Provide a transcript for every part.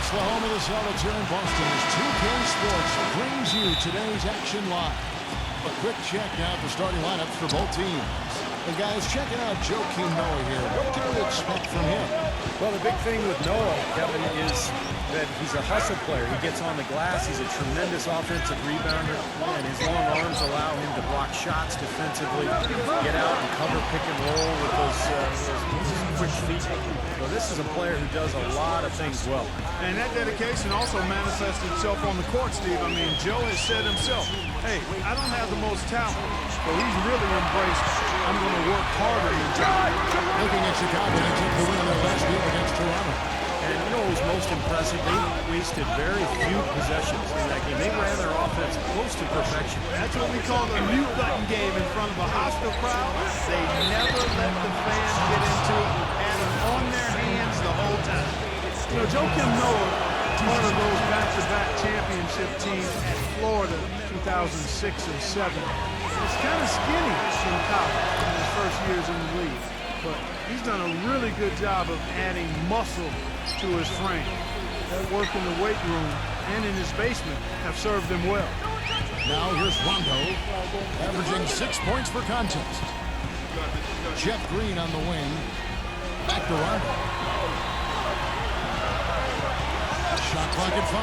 It's the home of the Celtics here in Boston as 2K Sports brings you today's action live. A quick check now at the starting lineups for both teams. And guys, checking out Joakim Noah here. What can we expect from him? Well, the big thing with Noah, Kevin, is that he's a hustle player. He gets on the glass. He's a tremendous offensive rebounder, and his long arms allow him to block shots defensively, get out and cover pick and roll with those quick feet. So this is a player who does a lot of things well. And that dedication also manifests itself on the court, Steve. I mean, Joe has said himself, hey, I don't have the most talent, but he's really embraced, I'm going to work harder than Joe. Looking at Chicago, they took the win in their last game against Toronto. And you know what was most impressive? They wasted very few possessions in that game. They ran their offense close to perfection. That's what we call the mute button game in front of a hostile crowd. They never let the fans get into it. Had them on their hands the whole time. You know, Joakim Noah, one of those back-to-back championship teams at Florida 2006 and 7. It's kind of skinny in college in his first years in the league. But he's done a really good job of adding muscle to his frame. That work in the weight room and in his basement have served him well. Now here's Rondo, averaging 6 points per contest. Jeff Green on the wing. Back to Rondo. Shot clock at 5.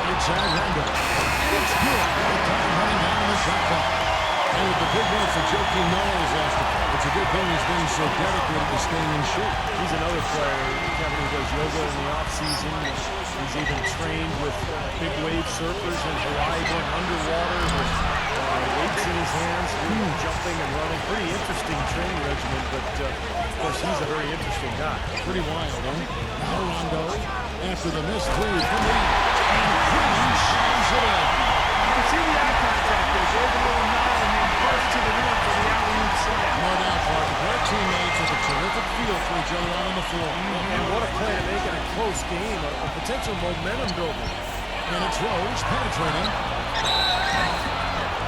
Inside Rondo. It's good. The time running down the shot clock. And with the big one for Joakim Noah is after. It's a good thing he's been so dedicated to staying in shape. He's another player, Kevin, who does yoga in the off-season. He's even trained with big wave surfers in Hawaii, going underwater with weights in his hands, jumping and running. Pretty interesting training regimen, but of course he's a very interesting guy. Pretty wild, huh? Now Rondo, after the missed three from Lee, and Green shines it in. You can see the eye contact there. Gave a little nod and then burst to the rim for the alley-oop slam. No doubt, Clark. Their teammates with a terrific feel for each other out on the floor. And what a play to make in a close game, a potential momentum builder. And it's Rose penetrating.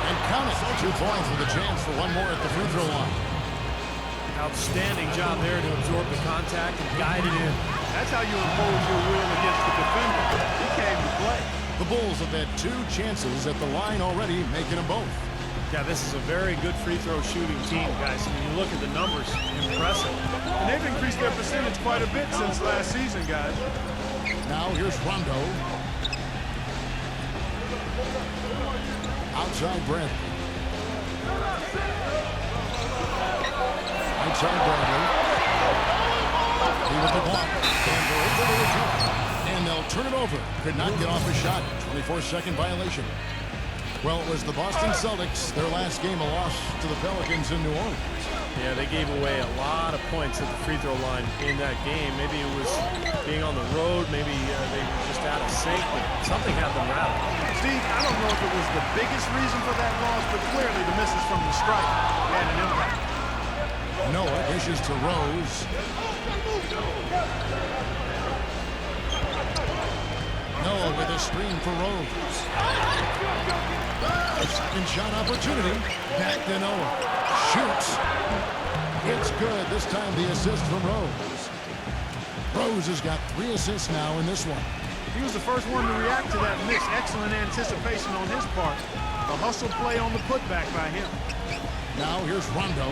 And count it. 2 points with a chance for one more at the free throw line. Outstanding job there to absorb the contact and guide it in. That's how you impose your will against the defender. He came to play. The Bulls have had 2 chances at the line already, making them both. Yeah, this is a very good free throw shooting team, guys. When you look at the numbers, impressive. And they've increased their percentage quite a bit since last season, guys. Now here's Rondo. Outside Bradley. Outside Bradley. He with the block. Denver able to recover. And they'll turn it over. Could not get off a shot. 24-second violation. Well, it was the Boston Celtics, their last game, a loss to the Pelicans in New Orleans. Yeah, they gave away a lot of points at the free throw line in that game. Maybe it was being on the road, maybe they were just out of sync, but something had them rattled. Steve, I don't know if it was the biggest reason for that loss, but clearly the misses from the strike had an impact. Noah dishes to Rose. Noah with a screen for Rose. A second shot opportunity. Back to Noah. Shoots. It's good. This time the assist from Rose. Rose has got 3 assists now in this one. He was the first one to react to that miss. Excellent anticipation on his part. A hustle play on the putback by him. Now here's Rondo.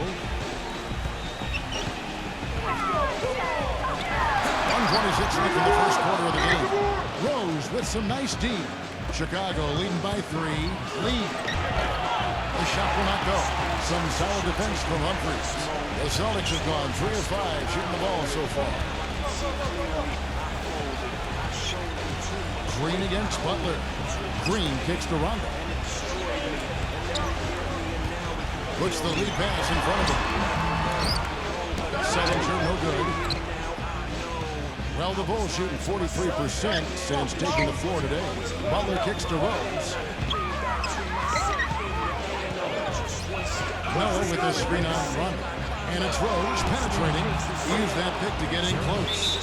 1:26 left in the first quarter of the game. Rose with some nice D. Chicago leading by 3. Lead. The shot will not go. Some solid defense from Humphries. The Celtics have gone 3 of 5 shooting the ball so far. Green against Butler. Green kicks to Rondo. Puts the lead pass in front of him. Sullinger no good. Well, the Bulls shooting 43% since taking the floor today. Butler kicks to Rose. Noah with the screen on run. And it's Rose penetrating. Use that pick to get in close.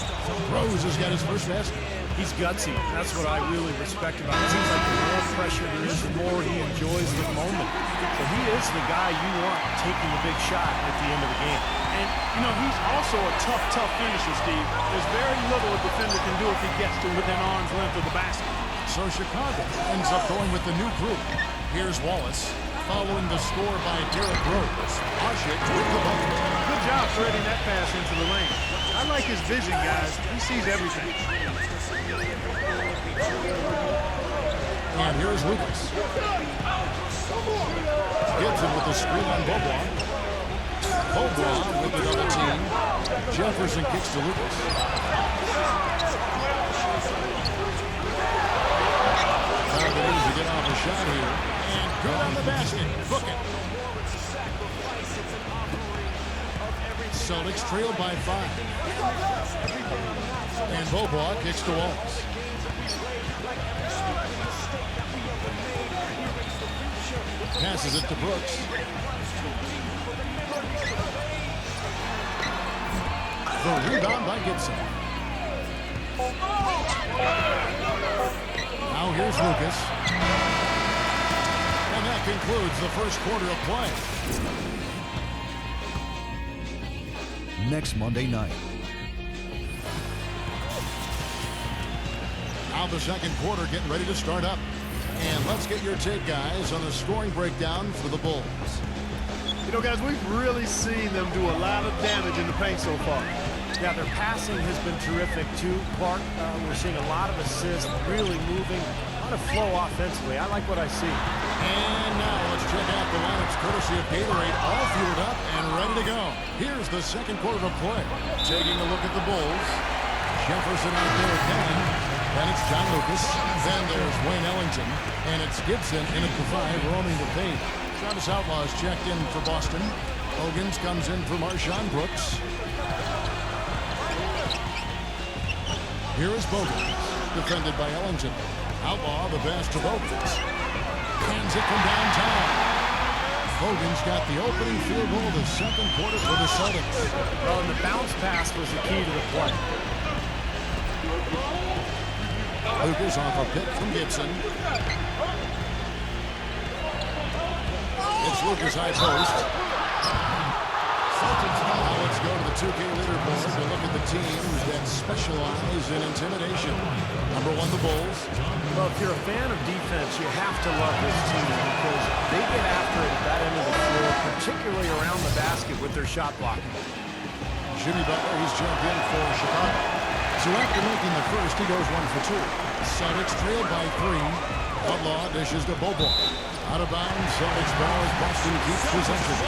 Rose has got his first basket. He's gutsy. That's what I really respect about him. It seems like the more pressure there is, the more he enjoys the moment. So he is the guy you want taking the big shot at the end of the game. And, you know, he's also a tough finisher, Steve. There's very little a defender can do if he gets to within arm's length of the basket. So Chicago ends up going with the new group. Here's Wallace, following the score by Derrick Rose. Ashick with the bucket. Good job threading that pass into the lane. I like his vision, guys. He sees everything. And here's Lucas. Gibson with the screen on Beaubois. Beaubois with the double team. Jefferson kicks to Lucas. Now they need to get off a shot here. And good on the basket. Book it. Celtics trail by 5. And Beaubois kicks to Wallace. Passes it to Brooks. The rebound by Gibson. Now here's Lucas. And that concludes the first quarter of play. Next Monday night. Now the second quarter getting ready to start up. And let's get your take, guys, on the scoring breakdown for the Bulls. You know, guys, we've really seen them do a lot of damage in the paint so far. Yeah, their passing has been terrific, too, Clark. We're seeing a lot of assists, really moving, a lot of flow offensively. I like what I see. And now let's check out the lineups courtesy of Gatorade, all fueled up and ready to go. Here's the second quarter of play. Taking a look at the Bulls. Jefferson out there again. Then it's John Lucas. Then there's Wayne Ellington. And it's Gibson in at the 5, roaming the paint. Travis Outlaw's checked in for Boston. Hogans comes in for Marshawn Brooks. Here is Bogans, defended by Ellington. Outlaw the pass to Bogans. Hands it from downtown. Bogans got the opening field goal of the second quarter for the Celtics. Well, and the bounce pass was the key to the play. Lucas off a pick from Gibson. It's Lucas high post. Now let's go to the 2K leaderboard to look at the teams that specialize in intimidation. Number 1, the Bulls. Well, if you're a fan of defense, you have to love this team because they get after it at that end of the floor, particularly around the basket with their shot blocking. Jimmy Butler, he's jumped in for Chicago. So after making the first, he goes 1 for 2. Celtics trailed by 3. Outlaw dishes to Bobo. Out of bounds, Celtics ball as Boston keeps possession.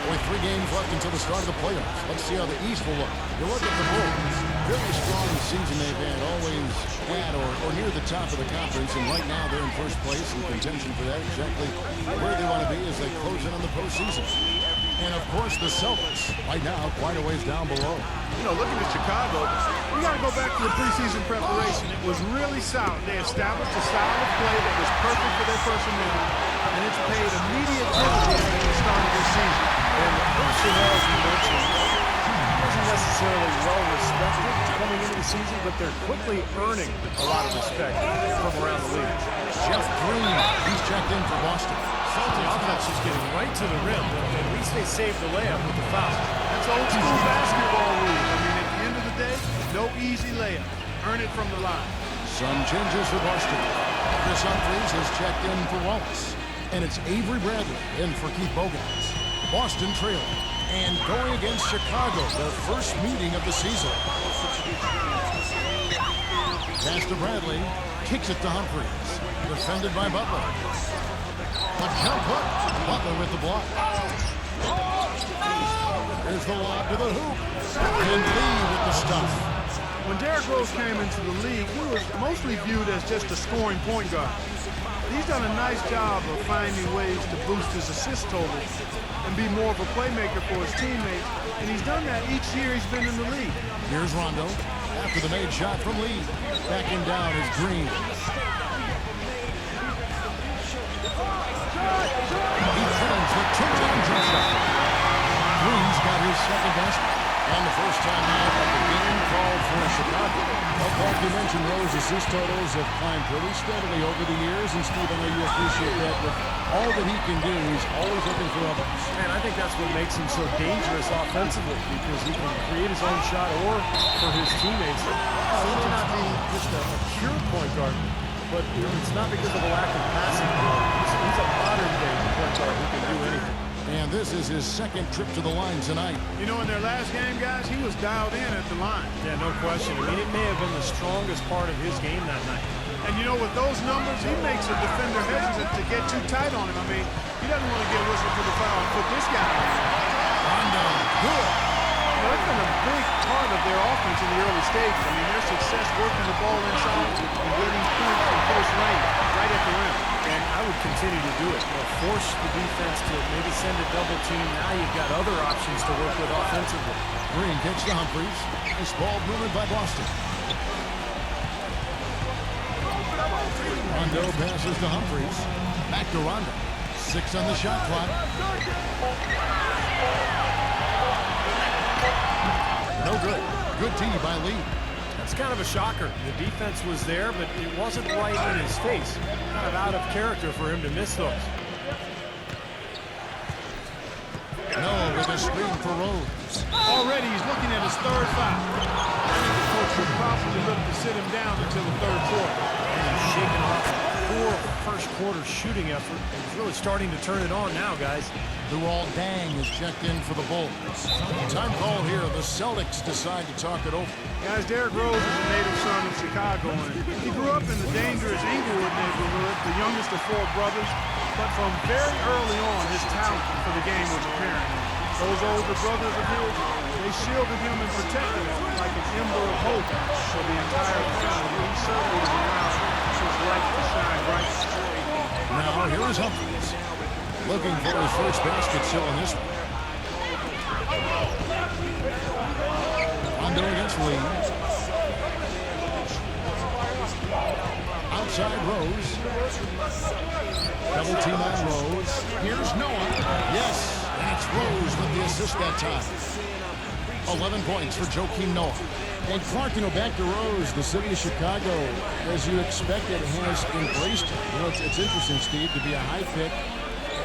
With 3 games left until the start of the playoffs. Let's see how the East will look. You look at the Bulls. Very strong season they've had, always at or near the top of the conference, and right now they're in first place in contention for that, exactly where they want to be as they close in on the postseason. And, of course, the Celtics, right now, quite a ways down below. You know, looking at Chicago, we got to go back to the preseason preparation. It was really solid. They established a style of play that was perfect for their personnel, and it's paid immediate dividends at the start of this season. And the personnel, as you mentioned, wasn't necessarily well-respected coming into the season, but they're quickly earning a lot of respect from around the league. Jeff Green, he's checked in for Boston. The offense is getting right to the rim. At least they saved the layup with the foul. That's old school basketball rules. I mean, at the end of the day, no easy layup. Earn it from the line. Some changes for Boston. Chris Humphries has checked in for Wallace. And it's Avery Bradley in for Keith Bogans. Boston trailing and going against Chicago, their first meeting of the season. Pass to Bradley, kicks it to Humphries. Defended by Butler. A jump hook. Butler with the block. There's the lob to the hoop. And Lee with the stuff. When Derrick Rose came into the league, he was mostly viewed as just a scoring point guard. He's done a nice job of finding ways to boost his assist total and be more of a playmaker for his teammates, and he's done that each year he's been in the league. Here's Rondo after the made shot from Lee. Backing down is Green. He turns with 2-time jump shot. Green's got his second basket. And the first time out of the game called for for Chicago. Well, Clark, you mentioned Rose assist totals have climbed pretty steadily over the years, and Steve, I know you appreciate that. With all that he can do, he's always looking for others. And I think that's what makes him so dangerous offensively, because he can create his own shot or for his teammates. He may not be just a pure point guard, but it's not because of a lack of passing ability. He's a modern-day point guard who can do anything. And this is his second trip to the line tonight. You know, in their last game, guys, he was dialed in at the line. Yeah, no question. I mean, it may have been the strongest part of his game that night. And, you know, with those numbers, he makes a defender hesitant to get too tight on him. I mean, he doesn't want to get whistled for the foul and put this guy in. Rondo, good. That's been a big part of their offense in the early stages. I mean, their success working the ball inside and getting points from close range right at the rim. And I would continue to do it. Force the defense to maybe send a double team. Now you've got other options to work with offensively. Green kicks to Humphries. Nice ball movement by Boston. Rondo passes to Humphries. Back to Rondo. 6 on the shot clock. No good. Good tee by Lee. That's kind of a shocker. The defense was there, but it wasn't right in his face. Kind of out of character for him to miss those. Noah with a screen for Rose. Already he's looking at his third foul. I think the coach would probably look to sit him down until the third quarter. And he's shaking off a poor first quarter shooting effort. He's really starting to turn it on now, guys. Luol Deng is checked in for the Bulls. Time call here. The Celtics decide to talk it over. Guys, Derrick Rose is a native son of Chicago, and he grew up in the dangerous Inglewood neighborhood, the youngest of 4 brothers. But from very early on, his talent for the game was apparent. Those older brothers of his, they shielded him and protected him like an ember of hope for the entire family. He certainly was allowed his light to shine bright. Now, here is Humphries. Looking for his first basket still in this one. Rondo against Lee. Outside Rose. Double team on Rose. Here's Noah. Yes, and it's Rose with the assist that time. 11 points for Joakim Noah. And Clark, back to Rose, the city of Chicago, as you expected, has embraced it. It's interesting, Steve, to be a high pick,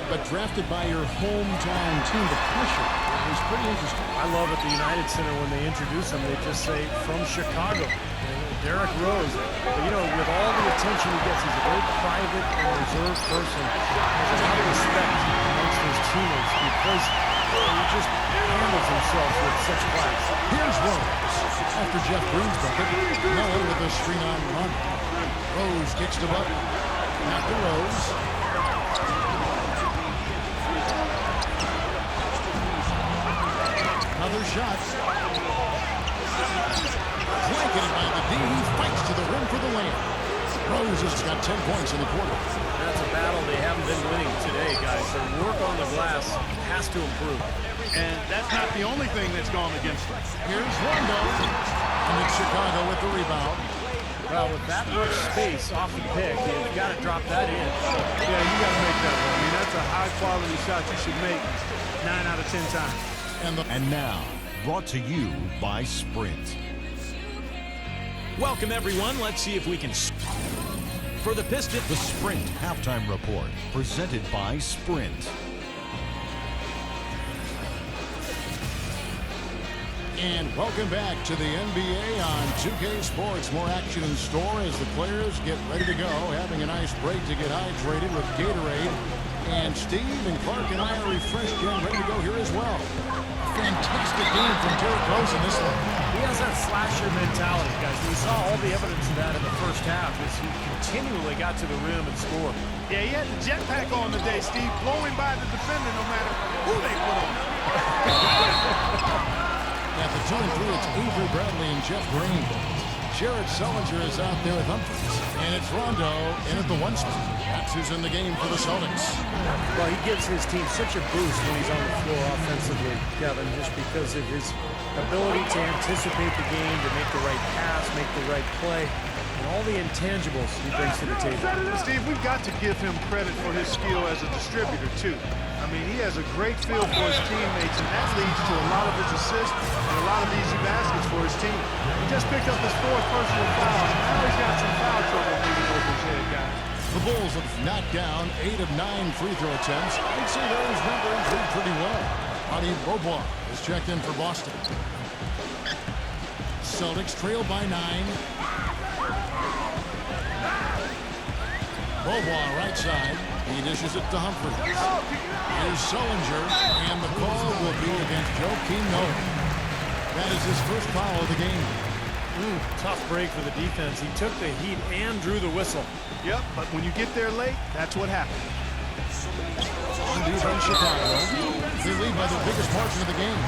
but drafted by your hometown team. The pressure is pretty interesting. I love at the United Center when they introduce him, they just say, from Chicago. Derrick Rose, but, with all the attention he gets, he's a very private and reserved person. There's a lot of respect amongst his teammates because he just handles himself with such class. Here's Rose. After Jeff Green's bucket, Noah with a screen on run. Rose kicks to Butler. Back to Rose. Another shot. Blanketed by the D. He fights to the rim for the layup. Rose has got 10 points in the quarter. That's a battle they haven't been winning today, guys. Their work on the glass has to improve. And that's not the only thing that's gone against them. Here's Rondo. And it's Chicago with the rebound. Well, with that much space off the pick, you've got to drop that in. Yeah, you got to make that one. I mean, that's a high-quality shot you should make 9 out of 10 times. And now, brought to you by Sprint. Welcome, everyone. Let's see if we can... For the Pistons, The Sprint Halftime Report, presented by Sprint. And welcome back to the NBA on 2K Sports. More action in store as the players get ready to go, having a nice break to get hydrated with Gatorade. And Steve and Clark and I are refreshed and ready to go here as well. Fantastic game from Derrick Rose in this one. He has that slasher mentality, guys. We saw all the evidence of that in the first half as he continually got to the rim and scored. Yeah, he had the jetpack on today, Steve, blowing by the defender no matter who they put on. At the 2 and 3, it's Avery Bradley and Jeff Green. Jared Sullinger is out there with Humphries. And it's Rondo in at the 1 spot. That's who's in the game for the Celtics. Well, he gives his team such a boost when he's on the floor offensively, Kevin, just because of his ability to anticipate the game, to make the right pass, make the right play, and all the intangibles he brings to the table. Steve, we've got to give him credit for his skill as a distributor, too. I mean, he has a great feel for his teammates, and that leads to a lot of his assists and a lot of easy baskets for his team. He just picked up his 4th personal foul, and now he's got some foul trouble moving over his head, guys. The Bulls have knocked down 8 of 9 free throw attempts. You'd see those numbers read pretty well. Adi Bobois is checked in for Boston. Celtics trail by 9. Bobois right side. He dishes it to Humphries. Here's Sullinger, and the call will be against Joakim Noah. That is his first foul of the game. Tough break for the defense. He took the heat and drew the whistle. Yep, but when you get there late, that's what happens. On defense, Chicago. They lead by the biggest margin of the game, 9.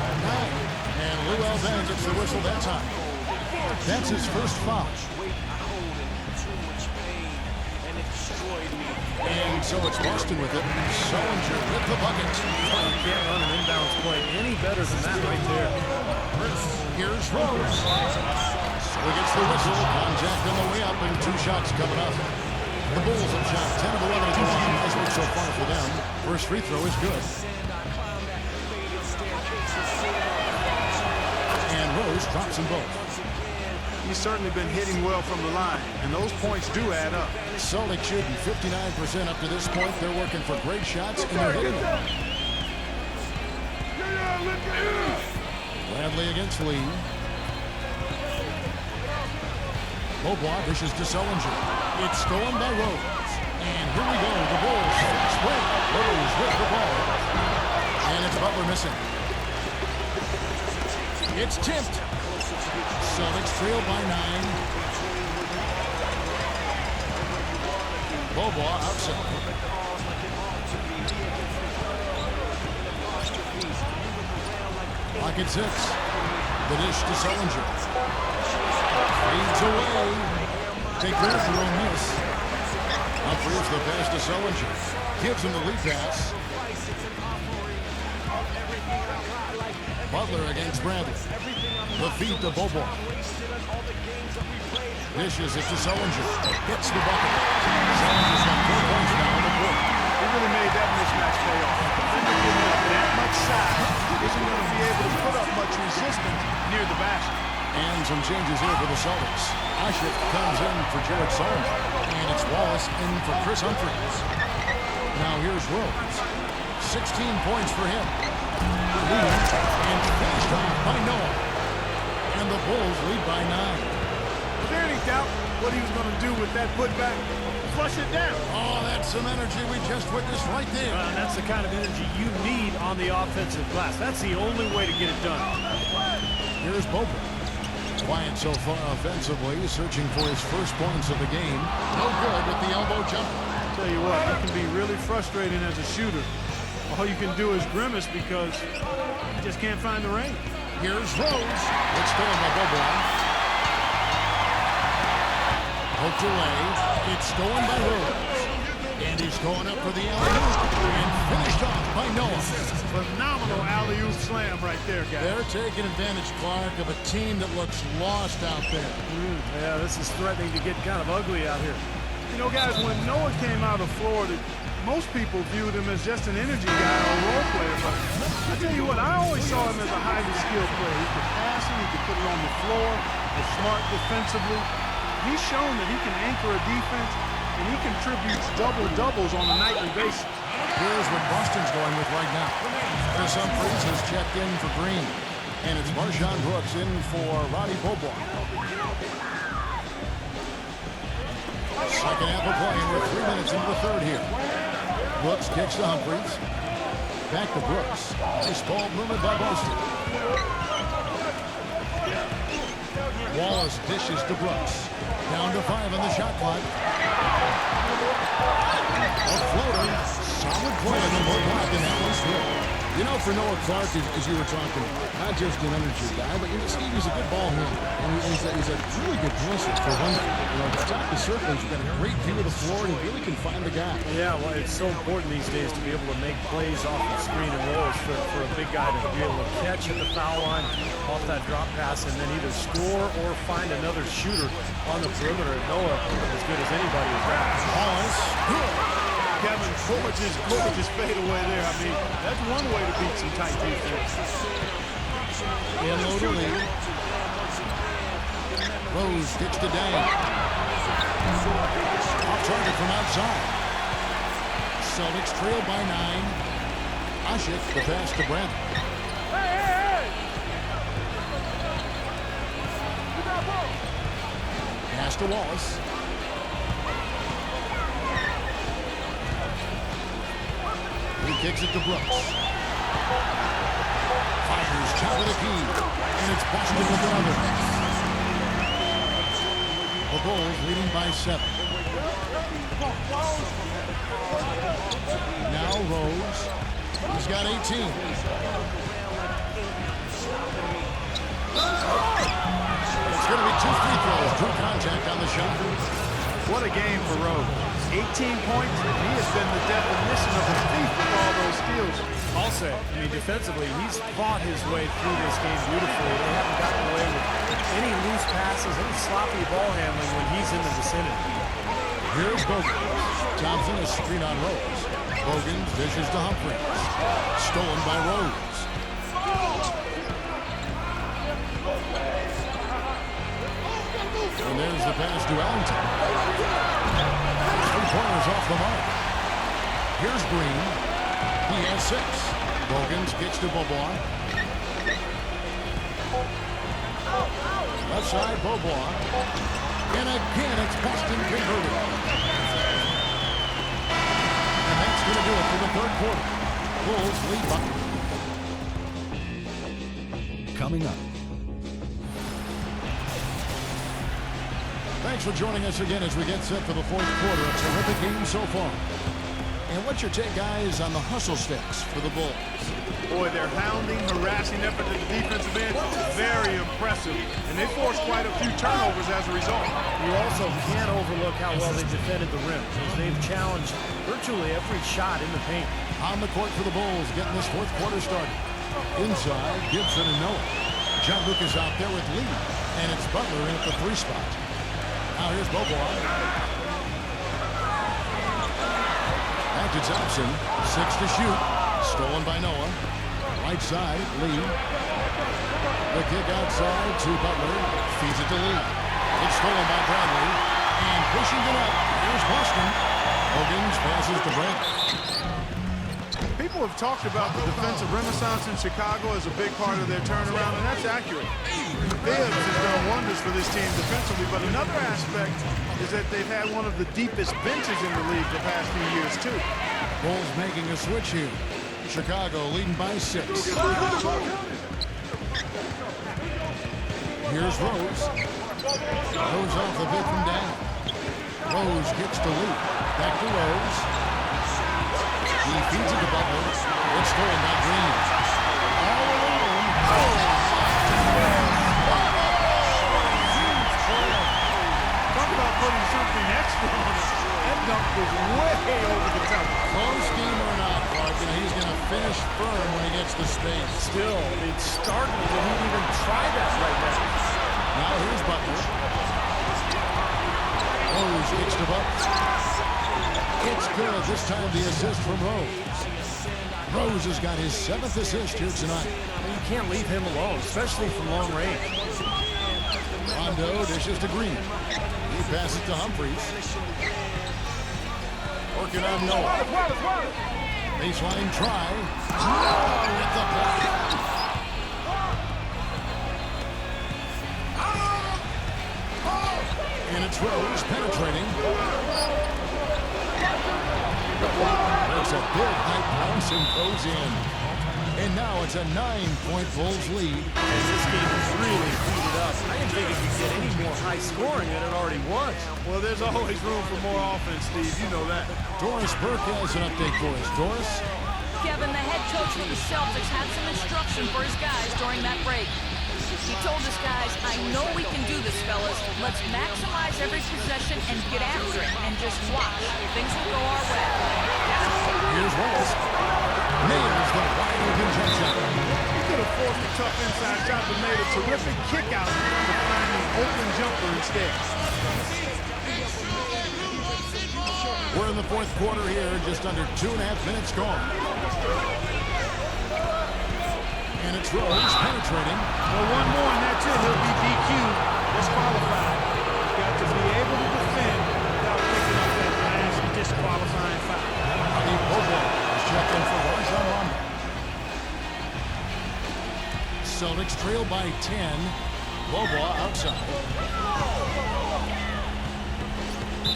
And Lou Alvan gets the whistle that time. That's his first foul. And so it's Boston with it. Sullinger with the bucket. You can't run an inbounds play any better than that right there. Here's Rose. So he gets the whistle. Contact on the way up, and 2 shots coming up. The Bulls have shot 10 of 11 at the line. Nice work so far for them. First free throw is good. And Rose drops them both. He's certainly been hitting well from the line, and those points do add up. Celtics shooting 59% up to this point. They're working for great shots, and they're hitting them. Bradley against Lee. Bobois dishes to Sullinger. It's stolen by Rose. And here we go. The Bulls fast break. Rose with the ball. And it's Butler missing. It's tipped. Celtics trail by 9. Bobois outside. Pocket 6. The dish to Sullinger. Fades away. Take that for a miss. Humphries the pass to Sullinger. Gives him the lead pass. Butler against Bradley. The feed to Bobois. Dishes it to Sullinger. Gets the bucket. Sullinger's got 4 points now on the court. He really made that mismatch pay off. Defender giving up that much size isn't going to be able to put up much resistance near the basket. And some changes here for the Celtics. Ashif comes in for Derrick Sullinger. And it's Wallace in for Chris Humphries. Now here's Rose. 16 points for him. Lead and finished off by Noah. And the Bulls lead by 9. Was there any doubt what he was going to do with that putback? Flush it down. Oh, that's some energy we just witnessed right there. And that's the kind of energy you need on the offensive glass. That's the only way to get it done. Here's Bobois. Quiet so far offensively, searching for his first points of the game. No good with the elbow jumper. Tell you what, it can be really frustrating as a shooter. All you can do is grimace because you just can't find the range. Here's Rose. It's stolen by Bobois. Poked away. It's stolen by Rose. And he's going up for the alley-oop. And finished off by Noah. Phenomenal alley-oop slam right there, guys. They're taking advantage, Clark, of a team that looks lost out there. Yeah, this is threatening to get kind of ugly out here. You know, guys, when Noah came out of Florida, most people viewed him as just an energy guy or a role player. But I tell you what, I always saw him as a highly skilled player. He could pass it, he could put it on the floor, was smart defensively. He's shown that he can anchor a defense, and he contributes double-doubles on a nightly basis. Here's what Boston's going with right now. Chris Humphries has checked in for Green. And it's Marshawn Brooks in for Roddy Bobois. Second half of play, and we're 3 minutes into the third here. Brooks kicks to Humphries. Back to Brooks. Nice ball movement by Boston. Wallace dishes to Brooks. Down to 5 on the shot clock. A floater. Solid play on the block, and that one's good. You know, for Noah Clark, as you were talking, not just an energy guy, but you see he's a good ball handler. And he's a really good passer for one thing. You know, the top of the circle, he's got a great view of the floor, and he really can find the guy. Yeah, well, it's so important these days to be able to make plays off the screen and rolls for a big guy to be able to catch at the foul line off that drop pass and then either score or find another shooter on the perimeter. Noah, as good as anybody is that. Wallace, good. Kevin, look at his fade away there. I mean, that's one way to beat some tight defense. In low to lead. Rose kicks to Dang. Off target from outside. Celtics trail by 9. Ashik, the pass to Brent. Pass to Wallace. He kicks it to Brooks. Fires top of the key. And it's busted with another. The Bulls leading by 7. Now Rose. He's got 18. It's going to be 2 free throws. Drew contact on the shot. What a game for Rose. 18 points. He has been the definition of a thief with all those steals. I'll say, I mean, defensively, he's fought his way through this game beautifully. They haven't gotten away with any loose passes, any sloppy ball handling when he's in the vicinity. Here's Bogan. Thompson is screen on Rose. Bogan dishes to Humphries. Stolen by Rose. And there's the pass to Ellington. 3 pointers off the mark. Here's Green. He has 6. Bogan's kicks to Beaubois. Left side, Beaubois. And again, it's Boston converted. And that's going to do it for the 3rd quarter. Bulls lead by. Coming up. Thanks for joining us again as we get set for the 4th quarter. A terrific game so far. And what's your take, guys, on the hustle sticks for the Bulls? Boy, their hounding, harassing effort at the defensive end, very impressive. And they forced quite a few turnovers as a result. You also can't overlook how well they defended the rim, as they've challenged virtually every shot in the paint. On the court for the Bulls, getting this 4th quarter started. Inside, Gibson and Noah. John Lucas out there with Lee. And it's Butler in at the 3 spot. Now here's Beaubois. Back to Thompson. 6 to shoot. Stolen by Noah. Right side, Lee. The kick outside to Butler. Feeds it to Lee. It's stolen by Bradley. And pushing it up. Here's Boston. Hogan's passes to Brent. People have talked about the defensive renaissance in Chicago as a big part of their turnaround, and that's accurate. Bibbs has done wonders for this team defensively, but another aspect is that they've had one of the deepest benches in the league the past few years, too. Bulls making a switch here. Chicago leading by 6. Here's Rose. Rose off the pick from down. Rose gets to Lee. Back to Rose. He feeds it to Butler. It's stolen by Green. All alone. Talk about putting something extra on it. That dunk was way over the top. Close game or not, Clark, he's going to finish firm when he gets the space. Still, it's startling that he even tried that right now. Now here's Butler. Rose gets to Butler. It's good. This time the assist from Rose. Rose has got his 7th assist here tonight. You can't leave him alone, especially from long range. Rondo dishes to Green. He passes to Humphries. Working on Noah. Baseline try. At the block. And it's Rose penetrating. There's a big high bounce and goes in. And now it's a 9-point Bulls lead. And this game is really heated up. I didn't think it could get any more high scoring than it already was. Well, there's always room for more offense, Steve. You know that. Doris Burke has an update for us. Doris? Kevin, the head coach of the Celtics, had some instruction for his guys during that break. He told his guys, I know we can do this, fellas. Let's maximize every possession and get after it. And just watch. Things will go our way. Here's Wallace. Nails the wide open jump shot. He could have forced a tough inside shot, but made a terrific kick out to find the open jumper instead. We're in the fourth quarter here, just under 2.5 minutes gone. And it's Rose penetrating. Well, one more and that's it. He'll be DQ'd, disqualified. He's got to be able to defend without picking up that last disqualifying foul. Steve Bobo is checked in for Rondo. Celtics trail by 10. Bobo outside.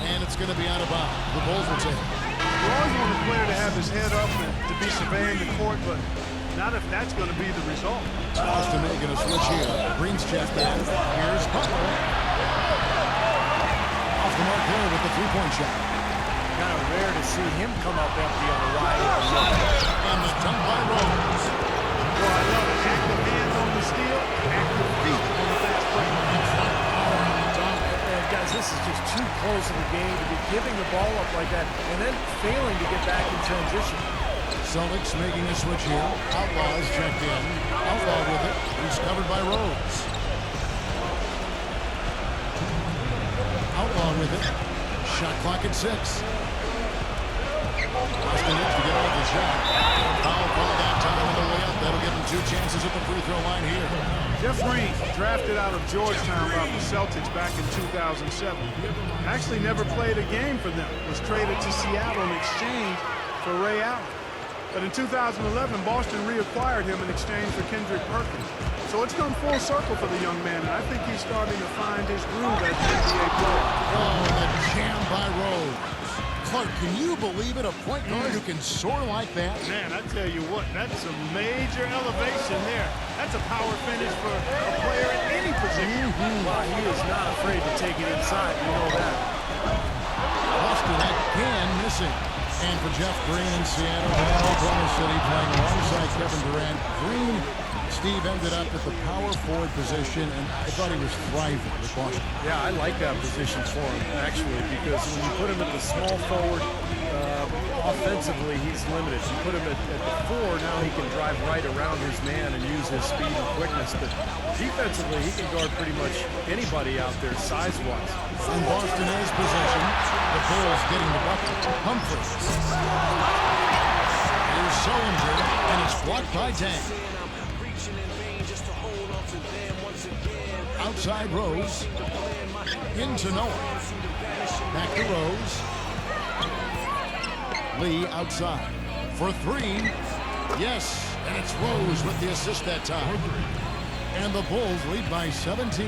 And it's going to be out of bounds. The Bulls will take it. You always want a player to have his head up and to be surveying the court, but not if that's going to be the result. Boston making a switch here. Green's checked in. Here's Butler. Off the mark there with the three-point shot. Kind of rare to see him come up empty on a wide open shot. And the dunk by Rose. Well, I love it. Active hands on the steal, active feet on the fast break. Guys, this is just too close of a game to be giving the ball up like that and then failing to get back in transition. Celtics making a switch here. Outlaw's checked in. Outlaw with it. He's covered by Rose. Outlaw with it. Shot clock at 6. Boston needs to get off the shot. Foul call that time on the way up. That'll give him 2 chances at the free throw line here. Jeff Green, drafted out of Georgetown by the Celtics back in 2007. Actually never played a game for them. Was traded to Seattle in exchange for Ray Allen. But in 2011, Boston reacquired him in exchange for Kendrick Perkins. So it's come full circle for the young man, and I think he's starting to find his groove as an NBA player. Oh, the jam by Rose. Clark, can you believe it? A point guard who can soar like that? Man, I tell you what, that's a major elevation there. That's a power finish for a player in any position. Well, he is not afraid to take it inside. You know that. Boston again missing. And for Jeff Green in Seattle, Oklahoma City playing alongside Kevin Durant. Green, Steve, ended up at the power forward position, and I thought he was thriving with Boston. Yeah, I like that position for him, actually, because when you put him at the small forward, offensively, he's limited. You put him at the 4, now he can drive right around his man and use his speed and quickness. But defensively, he can guard pretty much anybody out there size-wise. And Boston has possession. The Bulls getting the bucket. Humphries. Here's Sullinger, and it's blocked by Dang. Outside Rose. Into Noah. Back to Rose. Lee outside. For 3. Yes, and it's Rose with the assist that time. And the Bulls lead by 17.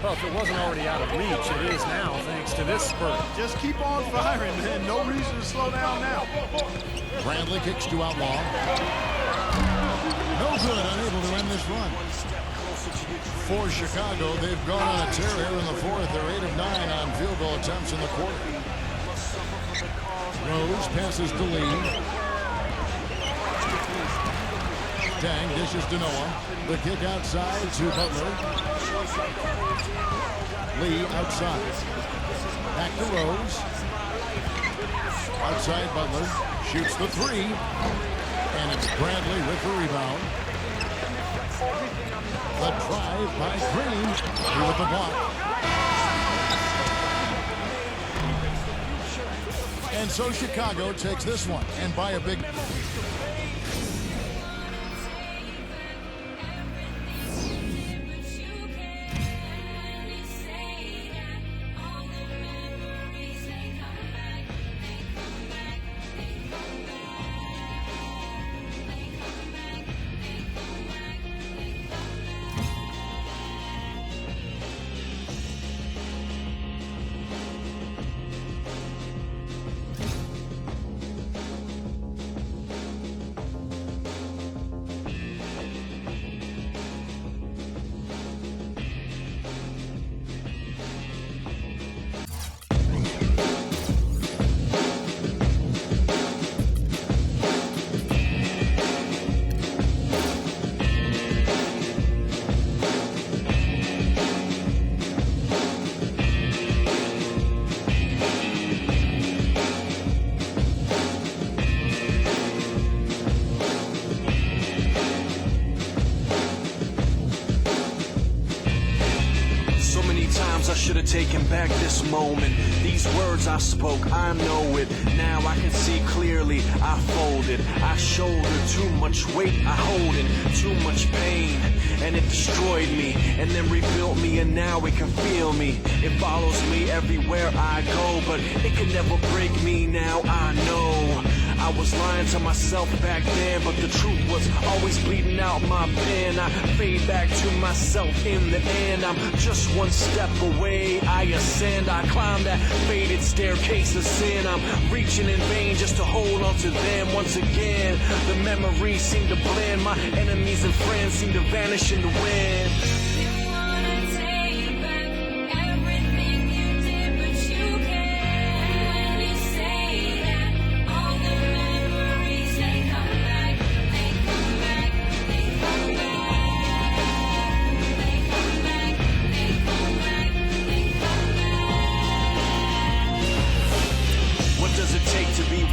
Well, if it wasn't already out of reach, it is now, thanks to this spurt. Just keep on firing, man. No reason to slow down now. Bradley kicks to Outlaw. No good, unable to end this run. For Chicago, they've gone on a tear here in the fourth. They're 8 of 9 on field goal attempts in the quarter. Rose passes to Lee. Dang dishes to Noah. The kick outside to Butler. Lee outside. Back to Rose. Outside Butler. Shoots the 3. And it's Bradley with the rebound. The drive by Green. Here with the block. And so Chicago takes this one, and by a big... should have taken back this moment. These words I spoke, I know it. Now I can see clearly. I folded, I shouldered too much weight. I hold in too much pain, and it destroyed me, and then rebuilt me, and now it can feel me. It follows me everywhere I go, but it can never break me. Now I know I was lying to myself back then, but the truth was always bleeding out my pen. I fade back to myself in the end. I'm just one step away, I ascend. I climb that faded staircase of sin. I'm reaching in vain just to hold on to them. Once again, the memories seem to blend. My enemies and friends seem to vanish in the wind.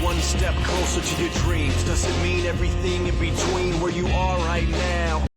One step closer to your dreams. Does it mean everything in between where you are right now?